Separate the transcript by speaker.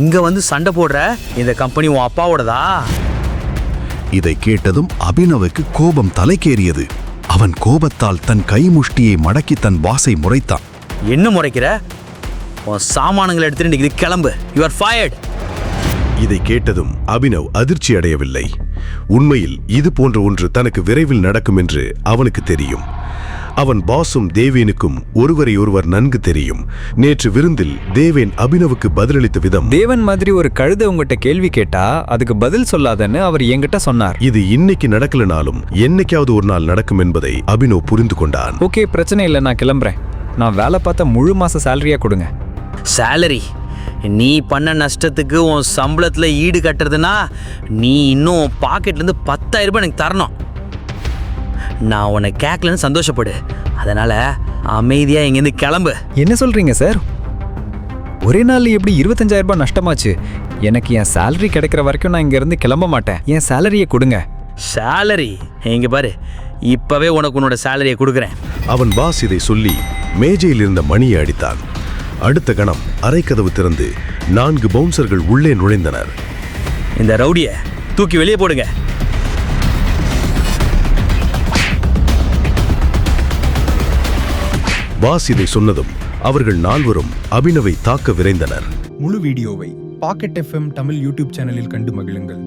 Speaker 1: இங்க வந்து சண்டை போடுற? இந்த கம்பெனி உன் அப்பாவோடதா?
Speaker 2: இதை கேட்டதும் அபினவுக்கு கோபம் தலைக்கேறியது. அவன் கோபத்தால் தன் கைமுஷ்டியை மடக்கி தன் பாஸை முறைத்தான்.
Speaker 1: என்ன முறைக்கிற? உன் சாமானங்களை எடுத்துட்டு இது கிளம்பு. You are fired.
Speaker 3: இதை கேட்டதும் அபினவ் அதிர்ச்சி அடையவில்லை. உண்மையில் இது போன்ற ஒன்று தனக்கு விரைவில் நடக்கும் என்று அவனுக்கு தெரியும். அவன் பாஸும் தேவேனுக்கும் ஒருவரை ஒருவர் நன்கு தெரியும். நேற்று விருந்தில் தேவேன் அபினவுக்கு பதிலளித்த விதம்,
Speaker 4: தேவன் மாதிரி ஒரு கழுதை உங்ககிட்ட கேள்வி கேட்டா அதுக்கு பதில் சொல்லாதன்னு அவர் என்கிட்ட சொன்னார்.
Speaker 3: இது இன்னைக்கு நடக்கலனாலும் என்னைக்காவது ஒரு நாள் நடக்கும் என்பதை அபினவ் புரிந்து கொண்டான்.
Speaker 4: ஓகே, பிரச்சனை இல்லை, நான் கிளம்புறேன். நான் வேலை பார்த்த முழு மாச சேலரியா கொடுங்க.
Speaker 1: சேலரி? நீ பண்ண நஷ்டத்துக்கு உன் சம்பளத்துல ஈடு கட்டுறதுனா நீ இன்னும் பாக்கெட்லேருந்து 10,000 ரூபாய் எனக்கு தரணும். நான் உன்னை கேட்கலன்னு சந்தோஷப்படு. அதனால அமைதியா இங்கேருந்து கிளம்பு.
Speaker 4: என்ன சொல்றீங்க சார்? ஒரே நாள் எப்படி 25,000 ரூபாய் நஷ்டமாச்சு? எனக்கு என் சேலரி கிடைக்கிற வரைக்கும் நான் இங்கேருந்து கிளம்ப மாட்டேன். என் சேலரியை கொடுங்க.
Speaker 1: சேலரி? இங்க பாரு, இப்பவே உனக்கு உன்னோட சேலரியை கொடுக்குறேன்.
Speaker 3: அவன் பாஸ் இதை சொல்லி மேஜையில் இருந்த மணியை அடித்தான். அடுத்த கணம் அறைக்கதவு திறந்து 4 பவுன்சர்கள் உள்ளே நுழைந்தனர்.
Speaker 1: இந்த ரவுடிய தூக்கி வெளியே போடுங்க.
Speaker 3: பாஸ் இதை சொன்னதும் அவர்கள் 4வரும் அபினவை தாக்க விரைந்தனர்.
Speaker 5: முழு வீடியோவை பாக்கெட் FM தமிழ் யூடியூப் சேனலில் கண்டு மகிழுங்கள்.